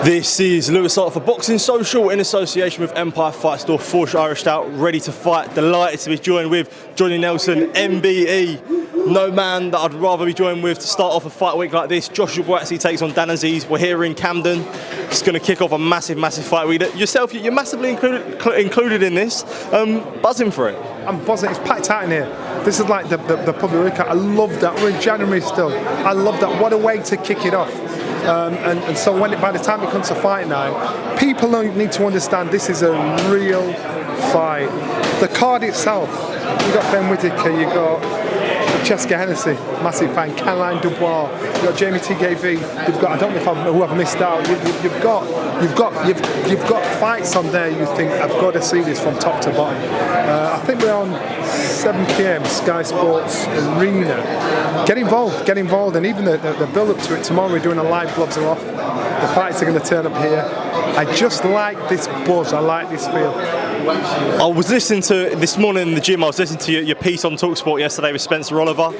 This is Lewis Hart for Boxing Social in association with Empire Fight Store, Forged Irish Stout, ready to fight. Delighted to be joined with Johnny Nelson, MBE. No man that I'd rather be joined with to start off a fight week like this. Joshua Buatsi takes on Dan Azeez. We're here in Camden. It's going to kick off a massive fight week. Yourself, you're massively included in this. Buzzing for it. I'm buzzing. It's packed out in here. This is like the public week. I love that. We're in January still. I love that. What a way to kick it off. And so by the time it comes to fight now, people need to understand this is a real fight. The card itself, you got Ben Whittaker, you got Francesca Hennessy, massive fan, Caroline Dubois, you've got Jamie TKV, you've got, I don't know who I've missed out, you've got fights on there you think, I've got to see this from top to bottom. I think we're on 7 PM, Sky Sports Arena. Get involved, and even the build up to it, tomorrow we're doing a live gloves are off, the fights are going to turn up here. I just like this buzz, I like this feel. I was listening to, this morning in the gym, I was listening to your piece on TalkSport yesterday with Spencer Oliver.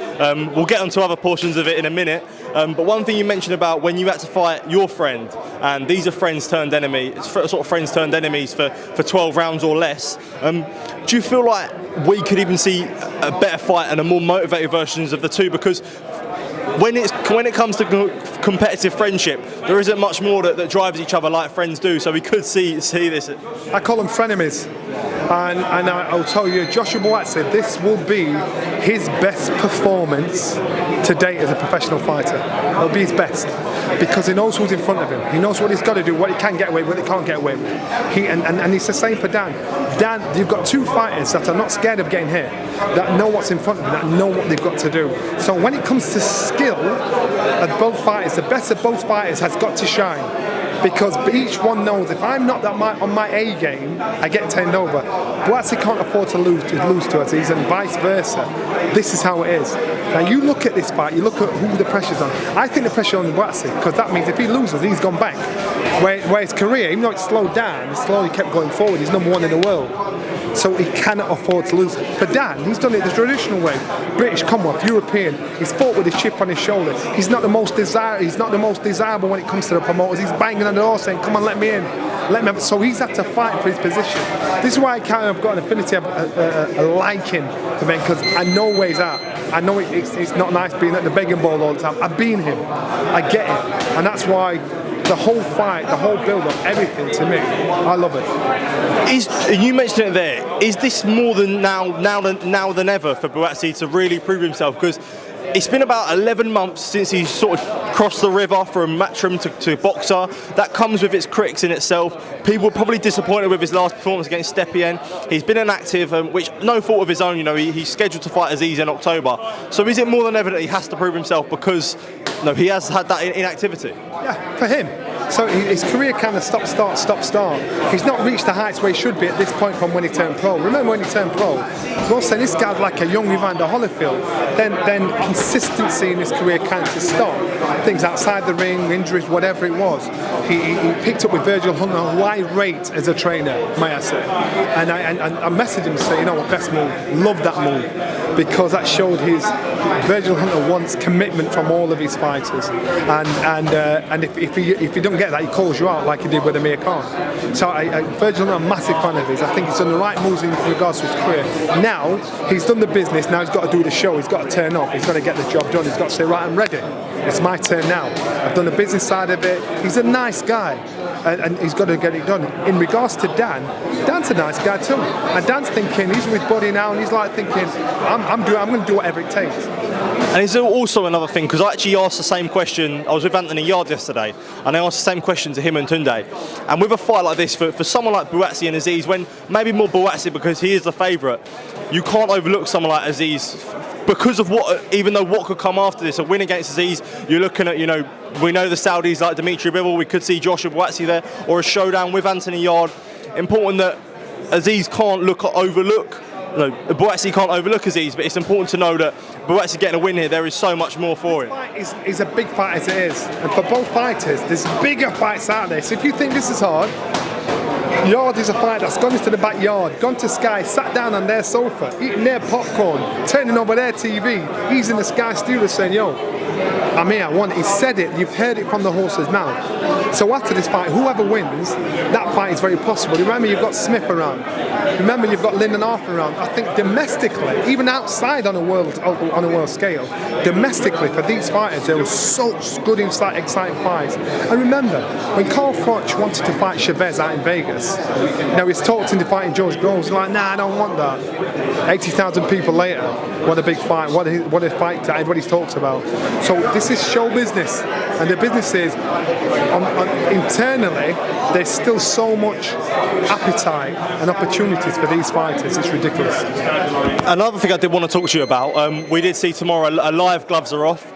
We'll get onto other portions of it in a minute, but one thing you mentioned about when you had to fight your friend, and these are friends turned enemies, sort of friends turned enemies for 12 rounds or less. Do you feel like we could even see a better fight and a more motivated versions of the two? Because when it comes to competitive friendship, there isn't much more that drives each other like friends do. So we could see this. I call them frenemies, and I'll tell you, Joshua Buatsi, this will be his best performance to date as a professional fighter. It'll be his best because he knows who's in front of him. He knows what he's got to do, what he can get away with, what he can't get away with. And it's the same for Dan. Dan, you've got two fighters that are not scared of getting hit, that know what's in front of them, that know what they've got to do. So when it comes to skill of both fighters, the best of both fighters has got to shine. Because each one knows if I'm not on my A game, I get turned over. Buatsi can't afford to lose to Azeez, and vice versa. This is how it is. Now you look at this fight, you look at who the pressure's on. I think the pressure on Buatsi, because that means if he loses, he's gone back. Where his career, even though it's slowed down, he slowly kept going forward. He's #1 in the world. So he cannot afford to lose. For Dan, he's done it the traditional way. British, Commonwealth, European. He's fought with his chip on his shoulder. He's not the most desirable when it comes to the promoters. He's banging on the door saying, "Come on, let me in." So he's had to fight for his position. This is why I kind of got an affinity, a liking for him, because I know where he's at. I know it's not nice being at the begging bowl all the time. I've been him. I get it. And that's why the whole fight, the whole build-up, everything to me, I love it. You mentioned it there. Is this more than now than ever for Buatsi to really prove himself? Because it's been about 11 months since he sort of crossed the river from matchroom to boxer. That comes with its critics in itself. People were probably disappointed with his last performance against Stepien. He's been inactive, which no fault of his own. You know, he's scheduled to fight Azeez in October. So is it more than ever that he has to prove himself because he has had that inactivity? Yeah, for him. So his career kind of stop, start. He's not reached the heights where he should be at this point from when he turned pro. Remember when he turned pro? We're saying this guy's like a young Evander Holyfield. Then consistency in his career kind of stopped. Things outside the ring, injuries, whatever it was. He picked up with Virgil Hunter, who I rate as a trainer, may I say. And I messaged him to say, you know what, best move. Love that move. Because that showed Virgil Hunter wants commitment from all of his fighters. And if he don't get that, he calls you out like he did with Amir Khan. So Virgil Hunter, I'm a massive fan of his. I think he's done the right moves in regards to his career. Now, he's done the business, now he's got to do the show, he's got to turn up, he's got to get the job done, he's got to say, right, I'm ready. It's my turn now. I've done the business side of it. He's a nice guy, and he's got to get it done. In regards to Dan, Dan's a nice guy too. And Dan's thinking, he's with Buddy now, and he's like thinking, I'm going to do whatever it takes. And there's also another thing, because I actually asked the same question. I was with Anthony Yard yesterday, and I asked the same question to him and Tunde. And with a fight like this, for someone like Buatsi and Azeez, when maybe more Buatsi because he is the favourite, you can't overlook someone like Azeez because of even though what could come after this, a win against Azeez, you're looking at, we know the Saudis like Dimitri Bivol, we could see Joshua Buatsi there, or a showdown with Anthony Yard. Important that Azeez can't overlook. No, Buatsi can't overlook Azeez, but it's important to know that Buatsi getting a win here, there is so much more for him. This fight is a big fight as it is, and for both fighters, there's bigger fights out there. So if you think this is hard, Yard is a fight that's gone into the backyard, gone to Sky, sat down on their sofa, eating their popcorn, turning over their TV. He's in the Sky studio saying, yo, I'm here, I won. He said it, you've heard it from the horse's mouth. So after this fight, whoever wins, that fight is very possible. Remember, you've got Smith around. Remember, you've got Lyndon Arthur around. I think domestically, even outside on a world scale, domestically for these fighters, there was such good, exciting fights. And remember, when Carl Froch wanted to fight Chavez out in Vegas, he's talked into fighting George Groves. He's like, nah, I don't want that. 80,000 people later, what a big fight, what a fight that everybody talks about. So this is show business, and the business is internally there's still so much appetite and opportunities for these fighters. It's ridiculous. Another thing I did want to talk to you about, we did see tomorrow a live gloves are off.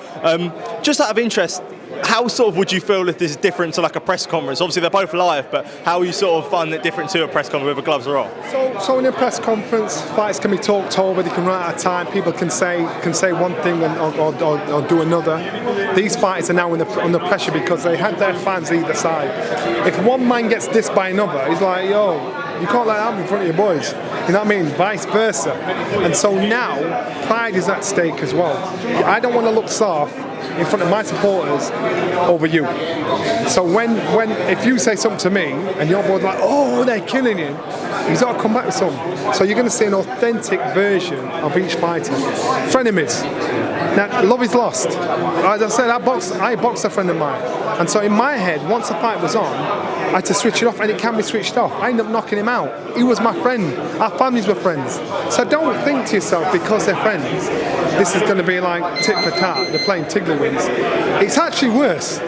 Just out of interest, how sort of would you feel if this is different to like a press conference? Obviously they're both live, but how you sort of find it different to a press conference where the gloves are off? So in a press conference, fights can be talked over, they can run out of time, people can say one thing or do another. These fighters are now under pressure because they had their fans either side. If one man gets dissed by another, he's like, yo, you can't let that happen in front of your boys. You know what I mean? Vice versa. And so now, pride is at stake as well. I don't want to look soft in front of my supporters over you. So if you say something to me and your boy's like, oh, they're killing you, he's got to come back with something. So you're going to see an authentic version of each fighter. Frenemies. Now, love is lost. As I said, I boxed a friend of mine. And so in my head, once the fight was on, I had to switch it off, and it can be switched off. I ended up knocking him out. He was my friend. Our families were friends. So don't think to yourself, because they're friends, this is going to be like tit for tat. They're playing Tiddlywinks. It's actually worse,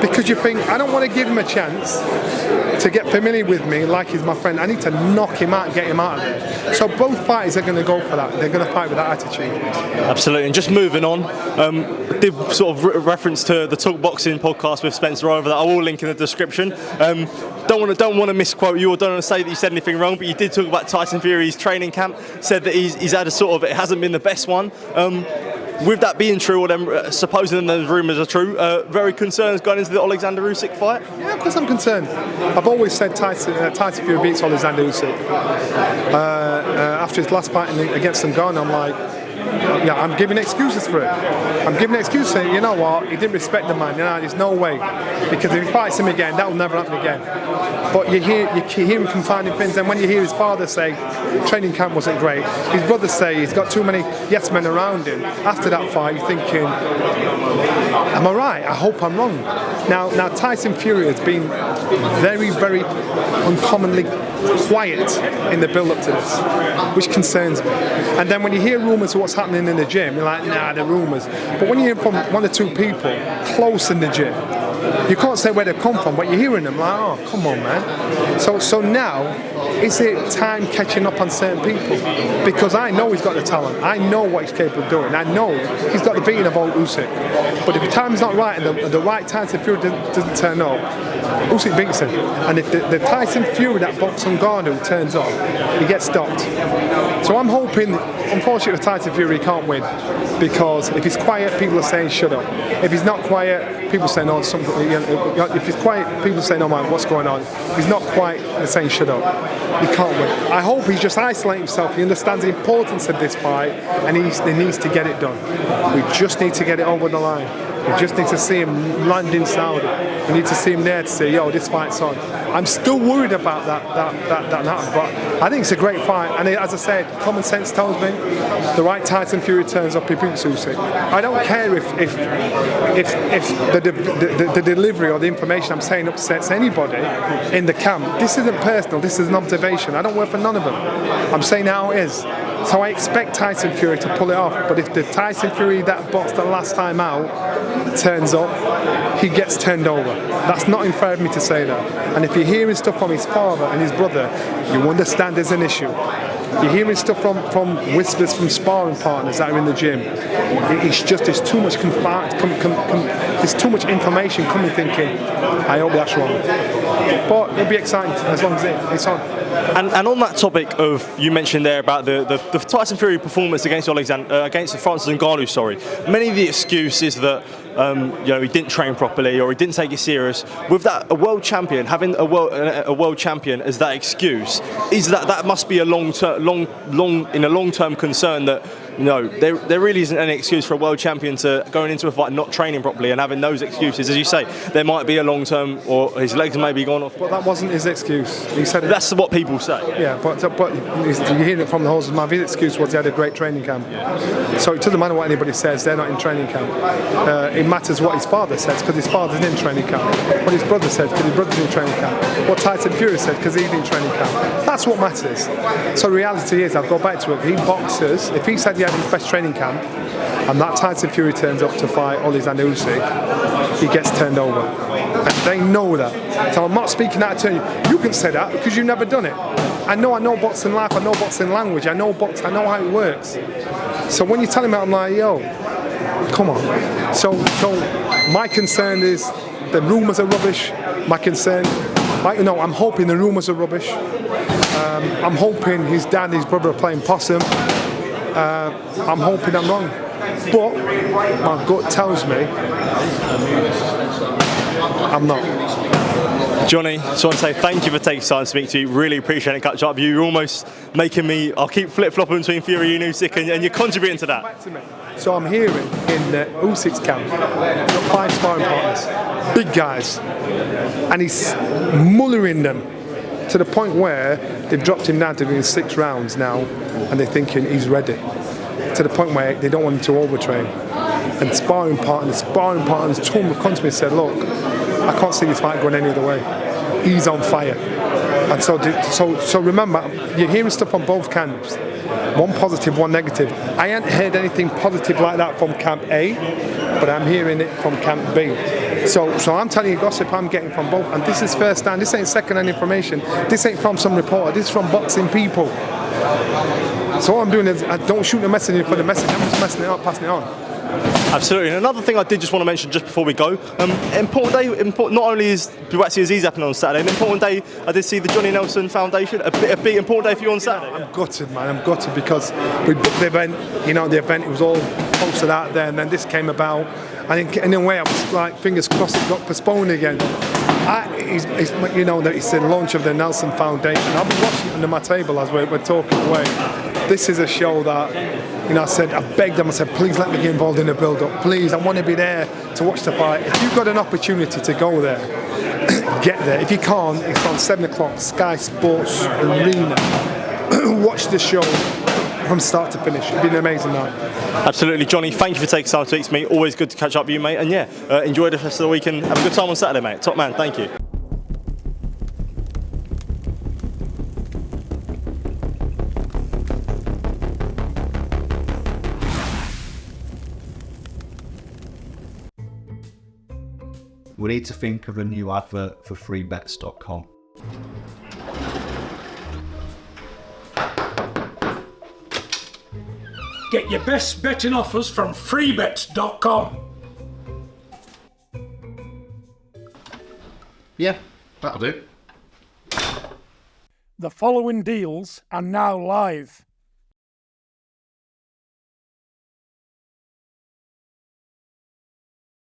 because you think, I don't want to give him a chance to get familiar with me like he's my friend. I need to knock him out and get him out of there. So both parties are going to go for that. They're going to fight with that attitude. Absolutely. And just moving on, did sort of reference to the Talk Boxing podcast with Spencer over that I will link in the description. Don't want to misquote you or don't want to say that you said anything wrong, but you did talk about Tyson Fury's training camp. Said that he's had a sort of, it hasn't been the best one. With that being true, or them supposing those rumours are true, very concerned going into the Oleksandr Usyk fight? Yeah, of course I'm concerned. I've always said Tyson Fury beats Oleksandr Usyk. After his last fight against Ngannou, I'm like, yeah, I'm giving excuses for it. I'm giving excuses saying, you know what, he didn't respect the man. You know, there's no way. Because if he fights him again, that will never happen again. But you hear him confiding things, and when you hear his father say training camp wasn't great, his brother say he's got too many yes men around him, after that fight you're thinking, am I right? I hope I'm wrong. Now Tyson Fury has been very, very uncommonly quiet in the build-up to this, which concerns me. And then when you hear rumours of what's happening in the gym, you're like, nah, they're rumours. But when you hear from one or two people close in the gym, you can't say where they come from, but you're hearing them like, oh, come on, man. So now, is it time catching up on certain people? Because I know he's got the talent. I know what he's capable of doing. I know he's got the beating of old Usyk. But if the time's not right and the right Tyson Fury doesn't turn up, Usyk beats him. And if the Tyson Fury that boxed Ngannou turns up, he gets stopped. So I'm hoping, unfortunately, Tyson Fury can't win. Because if he's quiet, people are saying shut up. If he's not quiet, people say no, something. If he's quiet, people say no, man, what's going on? If he's not quiet, they're saying shut up. He can't win. I hope he's just isolating himself. He understands the importance of this fight, and he needs to get it done. We just need to get it over the line. We just need to see him land in Saudi. We need to see him there to say, yo, this fight's on. I'm still worried about that, but I think it's a great fight. And as I said, common sense tells me the right Tyson Fury turns up, he beats Usyk. I don't care if the delivery or the information I'm saying upsets anybody in the camp. This isn't personal. This is an observation. I don't work for none of them. I'm saying how it is. So I expect Tyson Fury to pull it off. But if the Tyson Fury that boxed the last time out turns up, he gets turned over. That's not unfair of me to say that. And if you're hearing stuff from his father and his brother, you understand there's an issue. You're hearing stuff from whispers from sparring partners that are in the gym. It's just there's too much there's too much information coming. Thinking, I hope that's wrong. But it'll be exciting as long as it's on. And on that topic of, you mentioned there about the Tyson Fury performance against against Francis Ngannou, sorry. Many of the excuses that he didn't train properly or he didn't take it serious. With that, a world champion having a world champion as that excuse, is that must be a long-term concern that No, there really isn't any excuse for a world champion to going into a fight not training properly and having those excuses. As you say, there might be a long term, or his legs may be gone off. But that wasn't his excuse. He said that's what people say. Yeah, but you're hearing it from the horse's mouth. His excuse was he had a great training camp. So it doesn't matter what anybody says, they're not in training camp. It matters what his father says, because his father's in training camp. What his brother said, because his brother's in training camp. What Tyson Fury said, because he's in training camp. That's what matters. So the reality is, I'll go back to it, he boxers, if he said he had his best training camp, and that Tyson Fury turns up to fight Oleksandr Usyk, he gets turned over. And they know that. So I'm not speaking out of turn. You can say that because you've never done it. I know boxing life, I know boxing language, I know how it works. So when you tell him that, I'm like, yo, come on. So my concern is the rumours are rubbish. My concern, I'm hoping the rumours are rubbish. I'm hoping his dad and his brother are playing possum. I'm hoping I'm wrong. But my gut tells me I'm not. Johnny, just want to say thank you for taking time to speak to you. Really appreciate it, catch up with you. You're almost making me, I'll keep flip-flopping between Fury and Usyk, and you're contributing to that. So I'm hearing in Usyk's camp, got 5 sparring partners, big guys, and he's mullering them to the point where they've dropped him down to doing 6 rounds now, and they're thinking he's ready. To the point where they don't want him to overtrain. And sparring partners told me, come to me and said, look, I can't see this fight going any other way. He's on fire. And so remember, you're hearing stuff on both camps. One positive, one negative. I hadn't heard anything positive like that from camp A, but I'm hearing it from camp B. So I'm telling you gossip I'm getting from both. And this is first hand, this ain't second hand information. This ain't from some reporter, this is from boxing people. So all I'm doing is I don't shoot the messenger for the message, I'm just messing it up, passing it on. Absolutely. And another thing I did just want to mention just before we go, important day, not only is Buatsi Azeez happening on Saturday, an important day, I did see the Johnny Nelson Foundation, a big important day for you on Saturday. I'm gutted, man, I'm gutted because we booked the event, it was all posted out there, and then this came about, and in a way I was like, fingers crossed it got postponed again. It's the launch of the Nelson Foundation. I'll be watching it under my table as we're talking away. This is a show that, I begged them, I said, please let me get involved in the build-up. Please, I want to be there to watch the fight. If you've got an opportunity to go there, get there. If you can't, it's on 7 o'clock, Sky Sports Arena. Watch the show from start to finish. It'll be an amazing night. Absolutely. Johnny, thank you for taking time to speak to me. Always good to catch up with you, mate. And enjoy the rest of the weekend. Have a good time on Saturday, mate. Top man, thank you. We need to think of a new advert for freebets.com. Get your best betting offers from freebets.com. Yeah, that'll do. The following deals are now live.